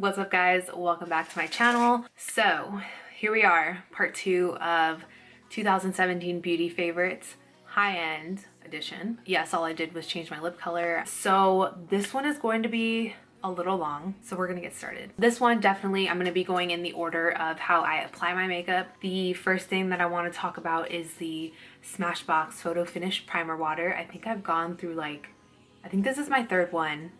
What's up guys, welcome back to my channel. So here we are, part 2 of 2017 beauty favorites, high-end edition. Yes, all I did was change my lip color. So this one is going to be a little long, so we're gonna get started. This one definitely I'm gonna be going in the order of how I apply my makeup. The first thing that I want to talk about is the Smashbox Photofinish Primer Water. I think I've gone through I think this is my third one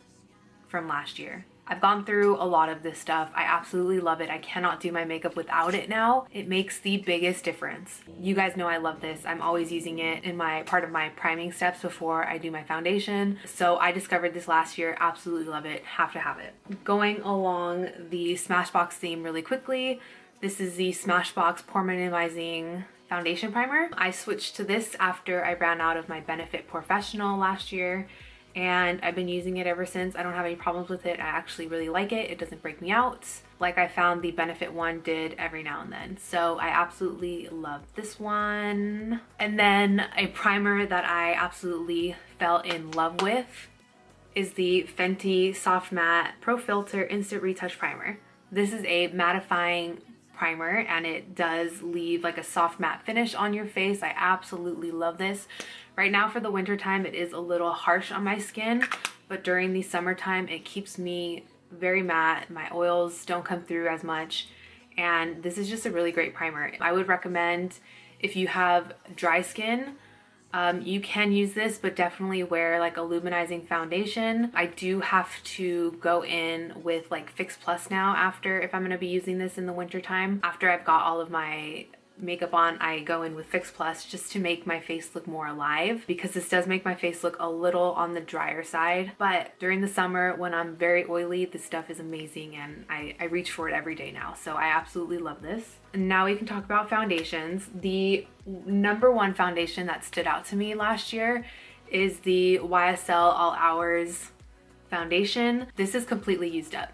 from last year. I've gone through a lot of this stuff. I absolutely love it. I cannot do my makeup without it now. It makes the biggest difference. You guys know I love this. I'm always using it in my part of my priming steps before I do my foundation. So I discovered this last year. Absolutely love it. Have to have it. Going along the Smashbox theme really quickly. This is the Smashbox Pore Minimizing Foundation Primer. I switched to this after I ran out of my Benefit Professional last year, and I've been using it ever since. I don't have any problems with it. I actually really like it. It doesn't break me out like I found the Benefit one did every now and then. So I absolutely love this one. And then a primer that I absolutely fell in love with is the FENTY Soft Matte Pro Filter Instant Retouch Primer. This is a mattifying primer and it does leave like a soft matte finish on your face. I absolutely love this. Right now for the winter time it is a little harsh on my skin, but during the summertime it keeps me very matte. My oils don't come through as much, and this is just a really great primer. I would recommend if you have dry skin, you can use this, but definitely wear like a luminizing foundation. I do have to go in with like Fix Plus now if I'm going to be using this in the winter time. After I've got all of my makeup on, I go in with Fix Plus just to make my face look more alive, because this does make my face look a little on the drier side. But during the summer when I'm very oily, this stuff is amazing and I reach for it every day now. So I absolutely love this. Now we can talk about foundations. The number one foundation that stood out to me last year is the YSL All Hours foundation. This is completely used up.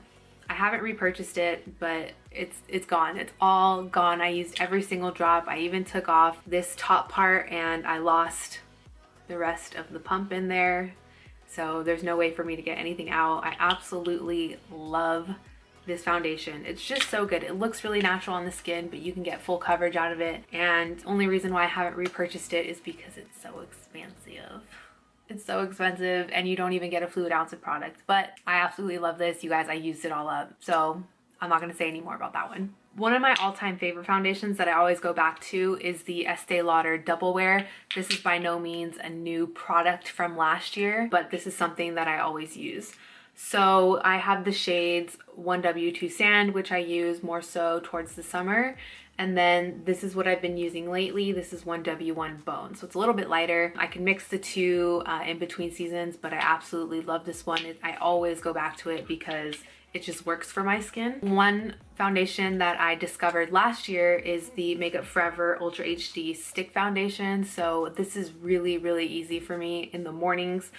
I haven't repurchased it, but it's gone. It's all gone. I used every single drop. I even took off this top part and I lost the rest of the pump in there. So there's no way for me to get anything out. I absolutely love this foundation. It's just so good. It looks really natural on the skin, but you can get full coverage out of it. And only reason why I haven't repurchased it is because it's so expensive. It's so expensive and you don't even get a fluid ounce of product. But I absolutely love this. You guys, I used it all up. So I'm not going to say any more about that one. One of my all-time favorite foundations that I always go back to is the Estee Lauder Double Wear. This is by no means a new product from last year, but this is something that I always use. So I have the shades 1W2 Sand, which I use more so towards the summer. And then this is what I've been using lately. This is 1W1 Bone. So it's a little bit lighter. I can mix the two in between seasons, but I absolutely love this one. I always go back to it because it just works for my skin. One foundation that I discovered last year is the Makeup Forever Ultra HD Stick Foundation. So this is really, really easy for me in the mornings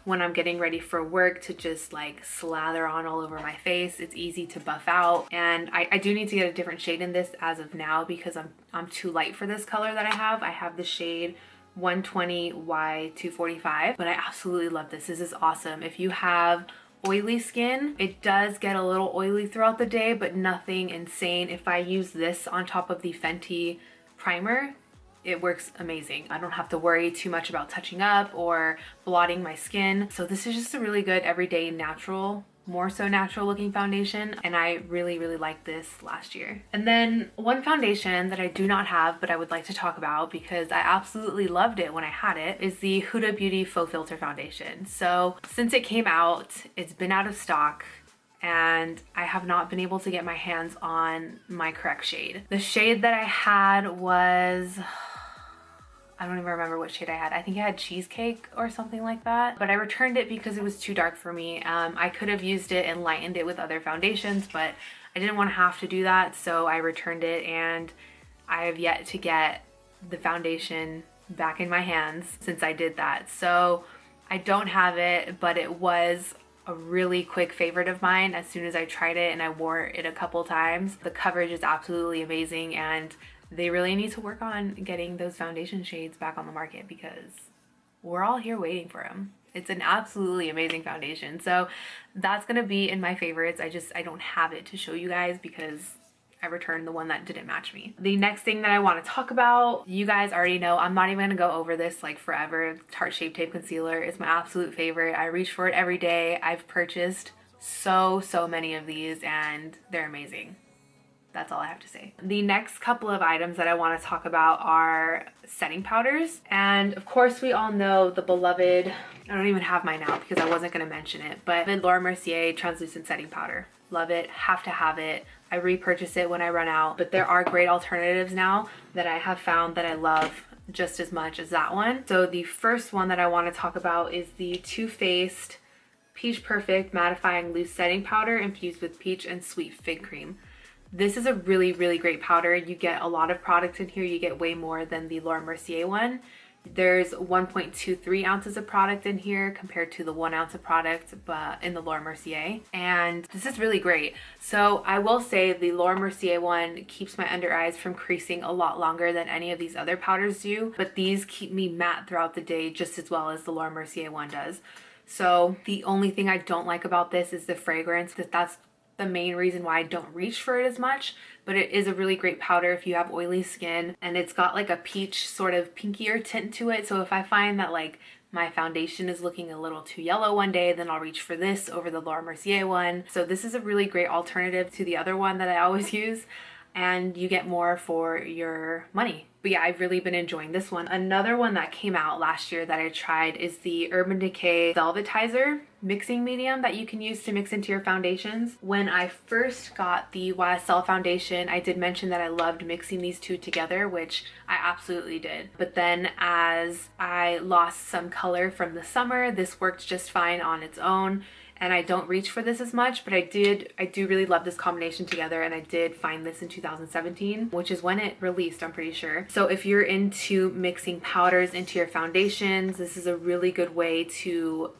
when I'm getting ready for work to just like slather on all over my face. It's easy to buff out, and I do need to get a different shade in this as of now because I'm too light for this color that I have. I have the shade 120Y245, but I absolutely love this. This is awesome. If you have oily skin, it does get a little oily throughout the day, but nothing insane. If I use this on top of the Fenty primer, it works amazing. I don't have to worry too much about touching up or blotting my skin. So this is just a really good everyday natural, more so natural looking foundation, and I really, really liked this last year. And then one foundation that I do not have but I would like to talk about because I absolutely loved it when I had it is the Huda Beauty FauxFilter foundation. So since it came out, it's been out of stock and I have not been able to get my hands on my correct shade. The shade that I had was, I don't even remember what shade I had. I think I had Cheesecake or something like that, but I returned it because it was too dark for me. I could have used it and lightened it with other foundations, but I didn't want to have to do that, so I returned it, and I have yet to get the foundation back in my hands since I did that. So I don't have it, but it was a really quick favorite of mine as soon as I tried it, and I wore it a couple times. The coverage is absolutely amazing, and they really need to work on getting those foundation shades back on the market because we're all here waiting for them. It's an absolutely amazing foundation. So that's gonna be in my favorites. I don't have it to show you guys because I returned the one that didn't match me. The next thing that I want to talk about, you guys already know, I'm not even gonna go over this like forever. Tarte Shape Tape Concealer is my absolute favorite. I reach for it every day. I've purchased so many of these and they're amazing. That's all I have to say. The next couple of items that I want to talk about are setting powders. And of course we all know the beloved, I don't even have mine out because I wasn't going to mention it, but the Laure Mercier Translucent Setting Powder. Love it, have to have it. I repurchase it when I run out, but there are great alternatives now that I have found that I love just as much as that one. So the first one that I want to talk about is the Too Faced Peach Perfect Mattifying Loose Setting Powder infused with peach and sweet fig cream. This is a really great powder. You get a lot of product in here. You get way more than the Laure Mercier one. There's 1.23 ounces of product in here compared to the 1 ounce of product but in the Laure Mercier. And this is really great. So I will say the Laure Mercier one keeps my under eyes from creasing a lot longer than any of these other powders do. But these keep me matte throughout the day just as well as the Laure Mercier one does. So the only thing I don't like about this is the fragrance. That's the main reason why I don't reach for it as much, but it is a really great powder if you have oily skin, and it's got like a peach sort of pinkier tint to it. So if I find that like my foundation is looking a little too yellow one day, then I'll reach for this over the Laure Mercier one. So this is a really great alternative to the other one that I always use, and you get more for your money. But yeah, I've really been enjoying this one. Another one that came out last year that I tried is the Urban Decay Velvetizer mixing medium that you can use to mix into your foundations. When I first got the YSL foundation, I did mention that I loved mixing these two together, which I absolutely did. But then as I lost some color from the summer, this worked just fine on its own. And I don't reach for this as much, but I do really love this combination together, and I did find this in 2017, which is when it released, I'm pretty sure. So if you're into mixing powders into your foundations, this is a really good way to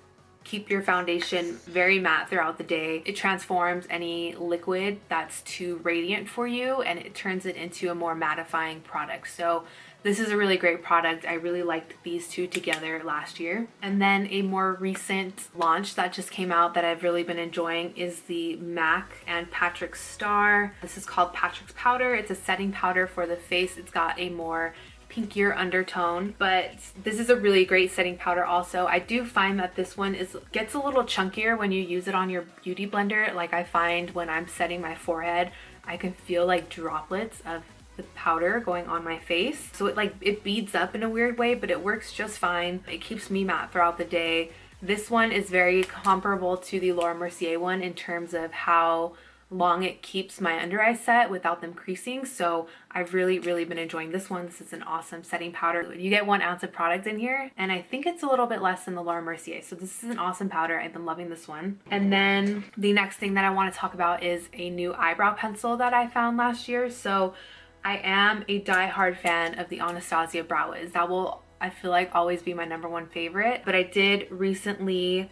keep your foundation very matte throughout the day. It transforms any liquid that's too radiant for you, and it turns it into a more mattifying product. So this is a really great product. I really liked these two together last year. And then a more recent launch that just came out that I've really been enjoying is the MAC and Patrick Starrr. This is called Patrick's Powder. It's a setting powder for the face. It's got a more pinkier undertone, but this is a really great setting powder also. I do find that this one gets a little chunkier when you use it on your beauty blender. Like I find when I'm setting my forehead, I can feel like droplets of the powder going on my face. So it beads up in a weird way, but it works just fine. It keeps me matte throughout the day. This one is very comparable to the Laure Mercier one in terms of how long it keeps my under eyes set without them creasing. So I've really been enjoying this one. This is an awesome setting powder. You get 1 ounce of product in here, and I think it's a little bit less than the Laure Mercier. So this is an awesome powder. I've been loving this one. And then the next thing that I want to talk about is a new eyebrow pencil that I found last year. So I am a die-hard fan of the Anastasia Brow Wiz. That will, I feel like, always be my #1 favorite. But I did recently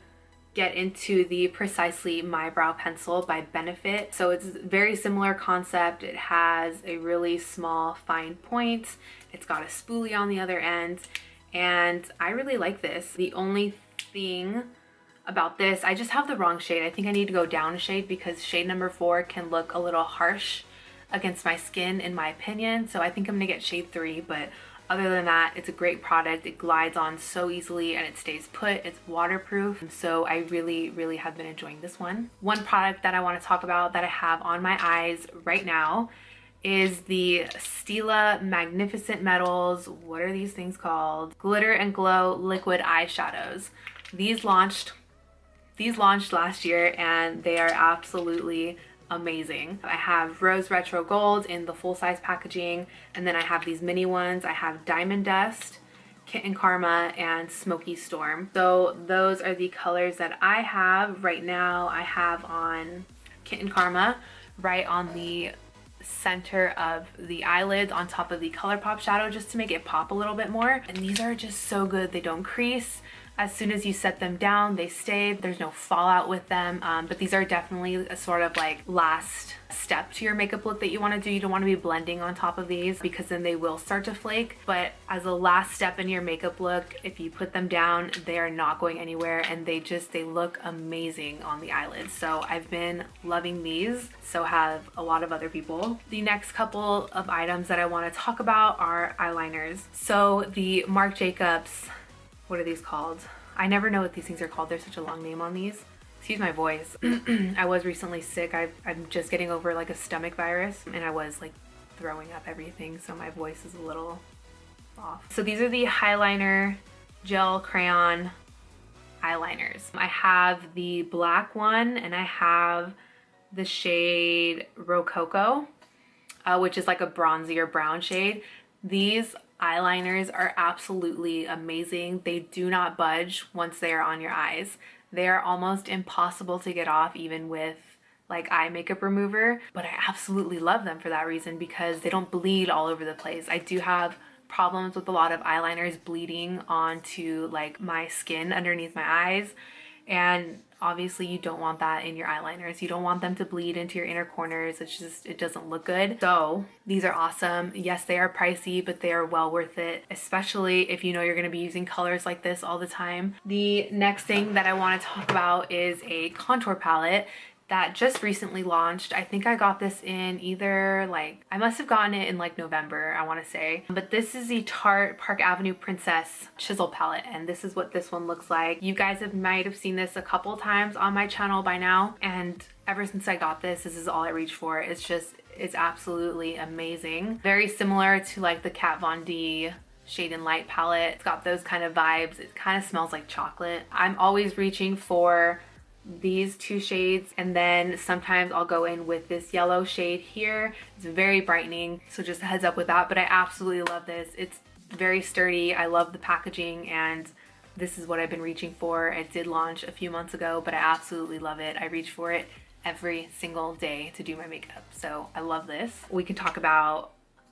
get into the Precisely My Brow Pencil by Benefit. So it's a very similar concept. It has a really small fine point. It's got a spoolie on the other end, and I really like this. The only thing about this, I just have the wrong shade. I think I need to go down a shade because shade #4 can look a little harsh against my skin in my opinion. So I think I'm gonna get shade 3, but other than that, it's a great product. It glides on so easily and it stays put. It's waterproof. So I really have been enjoying this one. One product that I want to talk about that I have on my eyes right now is the Stila Magnificent Metals, what are these things called? Glitter and Glow Liquid Eyeshadows. These launched last year and they are absolutely amazing. I have Rose Retro Gold in the full-size packaging, and then I have these mini ones. I have Diamond Dust, Kitten Karma, and Smoky Storm. So those are the colors that I have right now. I have on Kitten Karma right on the center of the eyelids on top of the ColourPop shadow just to make it pop a little bit more. And these are just so good. They don't crease. As soon as you set them down, they stay. There's no fallout with them, but these are definitely a sort of like last step to your makeup look that you want to do. You don't want to be blending on top of these because then they will start to flake. But as a last step in your makeup look, if you put them down, they are not going anywhere, and they look amazing on the eyelids. So I've been loving these. So have a lot of other people. The next couple of items that I want to talk about are eyeliners. So the Marc Jacobs, what are these called? I never know what these things are called. There's such a long name on these. Excuse my voice. I was recently sick. I'm just getting over like a stomach virus, and I was like throwing up everything, so my voice is a little off. So these are the Highliner gel crayon eyeliners. I have the black one, and I have the shade Rococo, which is like a bronzier brown shade. These eyeliners are absolutely amazing. They do not budge once they are on your eyes. They are almost impossible to get off even with like eye makeup remover, but I absolutely love them for that reason because they don't bleed all over the place. I do have problems with a lot of eyeliners bleeding onto like my skin underneath my eyes, and obviously you don't want that in your eyeliners. You don't want them to bleed into your inner corners. It's just, it doesn't look good. So these are awesome. Yes, they are pricey, but they are well worth it, especially if you know you're going to be using colors like this all the time. The next thing that I want to talk about is a contour palette that just recently launched. I think I got this in either like, I must have gotten it in like November, I want to say. But this is the Tarte Park Avenue Princess Chisel palette, and this is what this one looks like. You guys might have seen this a couple times on my channel by now, and ever since I got this is all I reach for. It's absolutely amazing. Very similar to like the Kat Von D Shade and Light palette. It's got those kind of vibes. It kind of smells like chocolate. I'm always reaching for these two shades, and then sometimes I'll go in with this yellow shade here. It's very brightening, so just a heads up with that. But I absolutely love this. It's very sturdy. I love the packaging, and this is what I've been reaching for. It did launch a few months ago, but I absolutely love it. I reach for it every single day to do my makeup, so I love this. We can talk about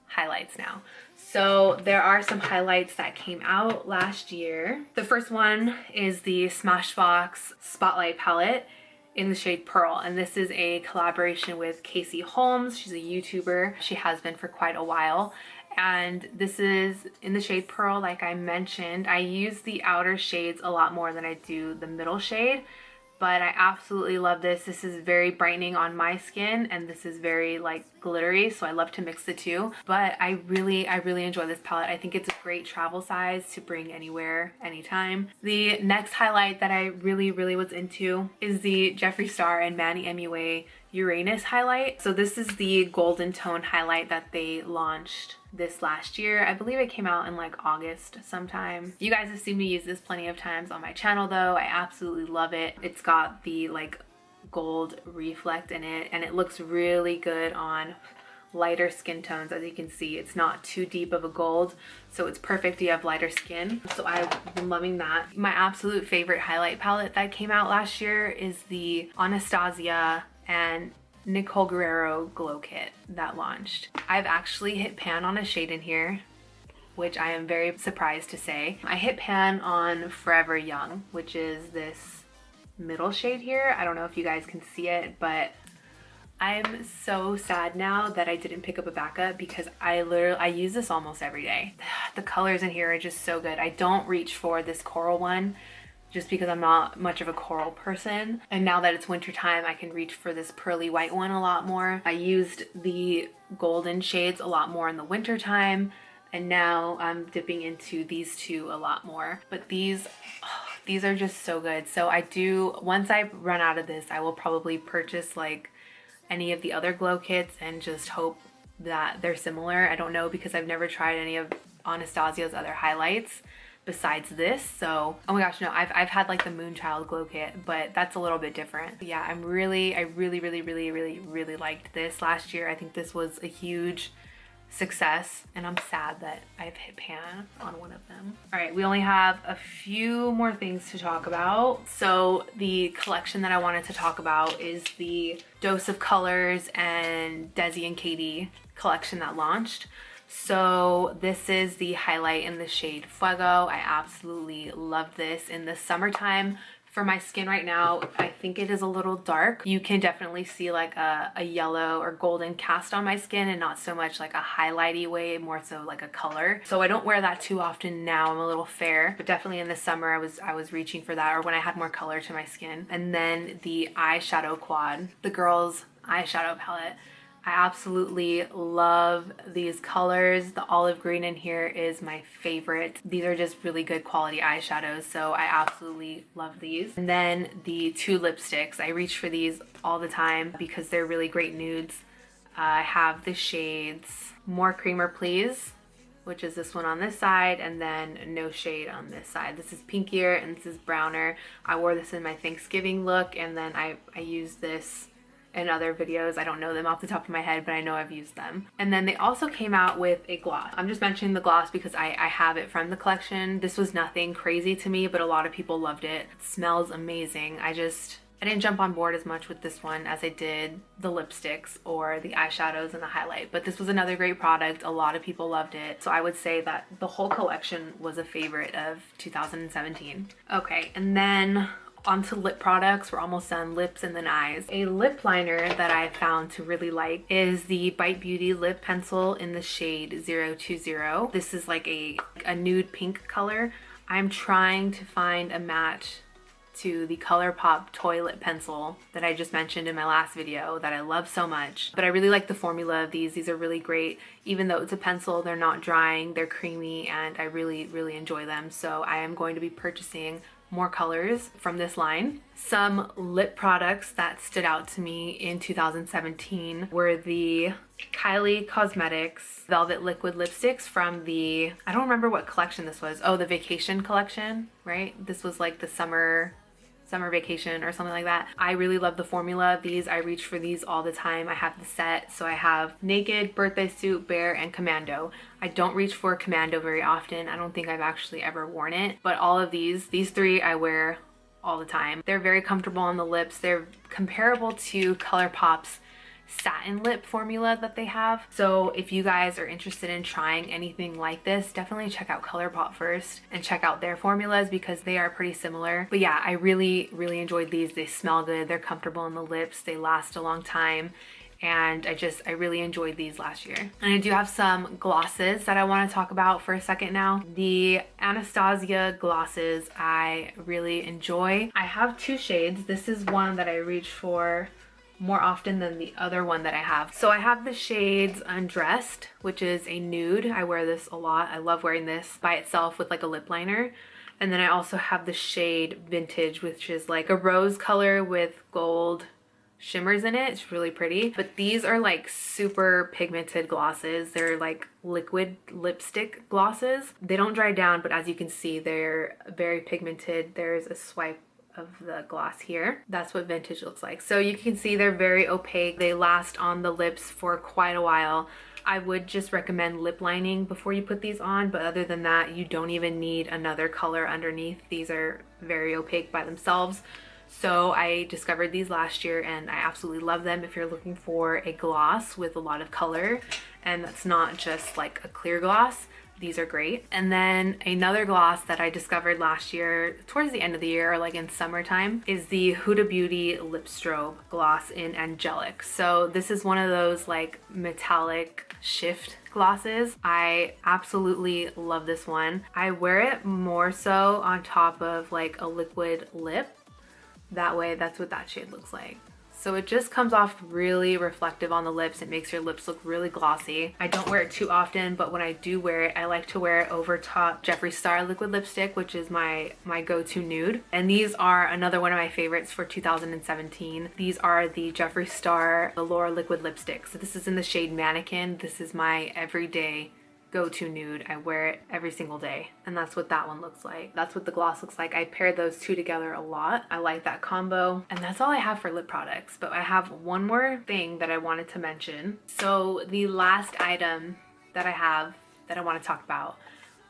highlights now. So there are some highlights that came out last year. The first one is the Smashbox Spotlight palette in the shade Pearl, and this is a collaboration with Casey Holmes. She's a YouTuber. She has been for quite a while, and this is in the shade Pearl. Like I mentioned, I use the outer shades a lot more than I do the middle shade, but I absolutely love this. This is very brightening on my skin, and this is very like glittery, so I love to mix the two. But I really enjoy this palette. I think it's a great travel size to bring anywhere, anytime. The next highlight that I really was into is the Jeffree Star and MannyMUA Uranus highlight. So this is the golden tone highlight that they launched this last year. I believe it came out in like August sometime. You guys have seen me use this plenty of times on my channel though. I absolutely love it. It's got the like gold reflect in it, and it looks really good on lighter skin tones. As you can see, it's not too deep of a gold, so it's perfect if you have lighter skin. So I've been loving that. My absolute favorite highlight palette that came out last year is the Anastasia and Nicole Guerriero Glow Kit that launched. I've actually hit pan on a shade in here, which I am very surprised to say. I hit pan on Forever Young, which is this middle shade here. I don't know if you guys can see it, but I'm so sad now that I didn't pick up a backup because I use this almost every day. The colors in here are just so good. I don't reach for this coral one just because I'm not much of a coral person. And now that it's winter time, I can reach for this pearly white one a lot more. I used the golden shades a lot more in the winter time, and now I'm dipping into these two a lot more. But these are just so good. So once I run out of this, I will probably purchase like any of the other glow kits and just hope that they're similar. I don't know, because I've never tried any of Anastasia's other highlights besides this. So, oh my gosh, no, I've had like the Moonchild glow kit, but that's a little bit different. But yeah, I really liked this last year. I think this was a huge success, and I'm sad that I've hit pan on one of them. All right, we only have a few more things to talk about. So the collection that I wanted to talk about is the Dose of Colors and Desi and Katie collection that launched. So this is the highlight in the shade Fuego. I absolutely love this in the summertime. For my skin right now, I think it is a little dark. You can definitely see like a yellow or golden cast on my skin, and not so much like a highlighty way, more so like a color. So I don't wear that too often now. I'm a little fair, but definitely in the summer I was reaching for that, or when I had more color to my skin. And then the eyeshadow quad, the girls eyeshadow palette. I absolutely love these colors. The olive green in here is my favorite. These are just really good quality eyeshadows, so I absolutely love these. And then the two lipsticks. I reach for these all the time because they're really great nudes. I have the shades More Creamer Please, which is this one on this side, and then No Shade on this side. This is pinkier and this is browner. I wore this in my Thanksgiving look, and then I used this in other videos. I don't know them off the top of my head, but I know I've used them. And then they also came out with a gloss. I'm just mentioning the gloss because I have it from the collection. This was nothing crazy to me, but a lot of people loved it. It smells amazing. I didn't jump on board as much with this one as I did the lipsticks or the eyeshadows and the highlight, but this was another great product. A lot of people loved it. So I would say that the whole collection was a favorite of 2017. Okay, and then onto lip products. We're almost done. Lips and then eyes. A lip liner that I found to really like is the Bite Beauty lip pencil in the shade 020. This is like a nude pink color. I'm trying to find a match to the ColourPop toy lip pencil that I just mentioned in my last video that I love so much. But I really like the formula of these. These are really great. Even though it's a pencil, they're not drying, they're creamy, and I really, really enjoy them. So I am going to be purchasing more colors from this line. Some lip products that stood out to me in 2017 were the Kylie Cosmetics Velvet Liquid Lipsticks from the, I don't remember what collection this was. Oh, the Vacation collection, right? This was like the summer vacation or something like that. I really love the formula of these. I reach for these all the time. I have the set, so I have Naked, Birthday Suit, Bear, and Commando. I don't reach for Commando very often. I don't think I've actually ever worn it, but all of these three I wear all the time. They're very comfortable on the lips. They're comparable to ColourPop's satin lip formula that they have. So if you guys are interested in trying anything like this, definitely check out ColourPop first and check out their formulas because they are pretty similar. But yeah, I really, really enjoyed these. They smell good. They're comfortable on the lips. They last a long time. And I really enjoyed these last year. And I do have some glosses that I want to talk about for a second now. The Anastasia glosses I really enjoy. I have two shades. This is one that I reach for more often than the other one that I have. So I have the shades Undressed, which is a nude. I wear this a lot. I love wearing this by itself with like a lip liner. And then I also have the shade Vintage, which is like a rose color with gold shimmers in it. It's really pretty. But these are like super pigmented glosses. They're like liquid lipstick glosses. They don't dry down, but as you can see, they're very pigmented. There's a swipe of the gloss here. That's what Vintage looks like. So you can see they're very opaque. They last on the lips for quite a while. I would just recommend lip lining before you put these on, but other than that, you don't even need another color underneath. These are very opaque by themselves. So I discovered these last year and I absolutely love them if you're looking for a gloss with a lot of color and that's not just like a clear gloss. These are great. And then another gloss that I discovered last year towards the end of the year or like in summertime is the Huda Beauty Lip Strobe gloss in Angelic. So this is one of those like metallic shift glosses. I absolutely love this one. I wear it more so on top of like a liquid lip. That way, that's what that shade looks like. So it just comes off really reflective on the lips. It makes your lips look really glossy. I don't wear it too often, but when I do wear it, I like to wear it over top Jeffree Star liquid lipstick, which is my go-to nude. And these are another one of my favorites for 2017. These are the Jeffree Star the Laure liquid lipstick. So this is in the shade Mannequin. This is my everyday go-to nude. I wear it every single day, and that's what that one looks like. That's what the gloss looks like. I pair those two together a lot. I like that combo, and that's all I have for lip products. But I have one more thing that I wanted to mention. So the last item that I have that I want to talk about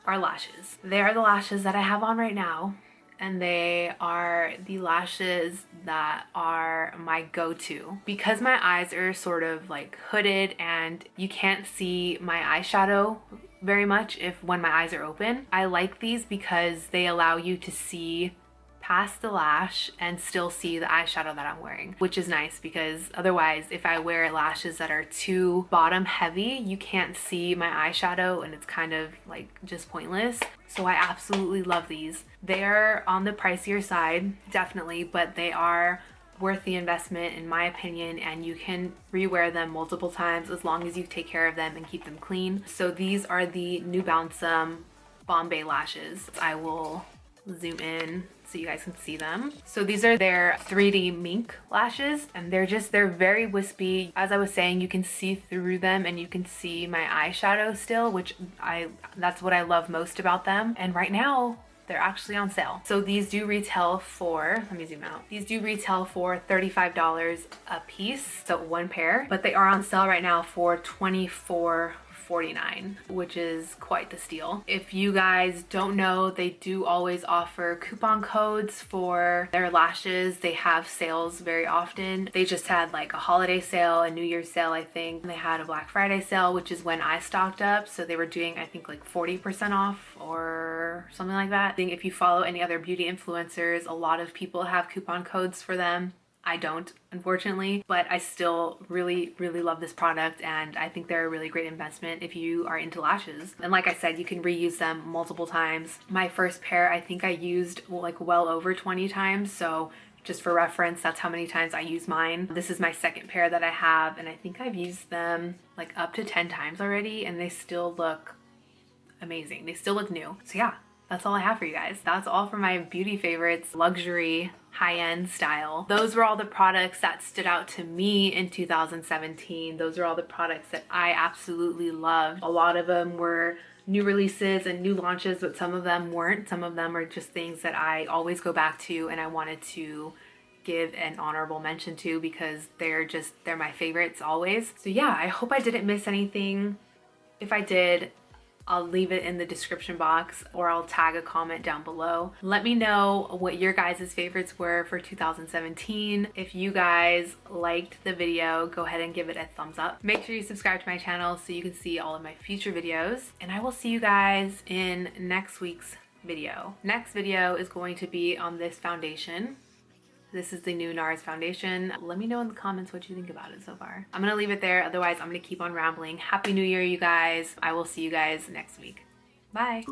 are lashes. They are the lashes that I have on right now, and they are the lashes that are my go-to. Because my eyes are sort of like hooded and you can't see my eyeshadow very much when my eyes are open, I like these because they allow you to see past the lash and still see the eyeshadow that I'm wearing, which is nice because otherwise if I wear lashes that are too bottom heavy, you can't see my eyeshadow and it's kind of like just pointless. So I absolutely love these. They're on the pricier side, definitely, but they are worth the investment in my opinion, and you can rewear them multiple times as long as you take care of them and keep them clean. So these are the New Balance Bombay lashes. I will zoom in so you guys can see them. So these are their 3D mink lashes, and they're very wispy. As I was saying, you can see through them and you can see my eyeshadow still, which that's what I love most about them. And right now they're actually on sale. So these do retail for, let me zoom out. These do retail for $35 a piece, so one pair, but they are on sale right now for $24.49, which is quite the steal. If you guys don't know, they do always offer coupon codes for their lashes. They have sales very often. They just had like a holiday sale, a New Year's sale, I think. They had a Black Friday sale, which is when I stocked up. So they were doing, I think, like 40% off or something like that. I think if you follow any other beauty influencers, a lot of people have coupon codes for them. I don't, unfortunately, but I still really love this product, and I think they're a really great investment if you are into lashes. And like I said, you can reuse them multiple times. My first pair, I think I used like well over 20 times, so just for reference, that's how many times I use mine. This is my second pair that I have, and I think I've used them like up to 10 times already, and they still look amazing. They still look new. So yeah, that's all I have for you guys. That's all for my beauty favorites, luxury, high-end style. Those were all the products that stood out to me in 2017. Those are all the products that I absolutely loved. A lot of them were new releases and new launches, but some of them weren't. Some of them are just things that I always go back to and I wanted to give an honorable mention to because they're my favorites always. So yeah, I hope I didn't miss anything. If I did, I'll leave it in the description box or I'll tag a comment down below. Let me know what your guys' favorites were for 2017. If you guys liked the video, go ahead and give it a thumbs up. Make sure you subscribe to my channel so you can see all of my future videos. And I will see you guys in next week's video. Next video is going to be on this foundation. This is the new NARS foundation. Let me know in the comments what you think about it so far. I'm gonna leave it there, otherwise I'm gonna keep on rambling. Happy New Year, you guys. I will see you guys next week. Bye.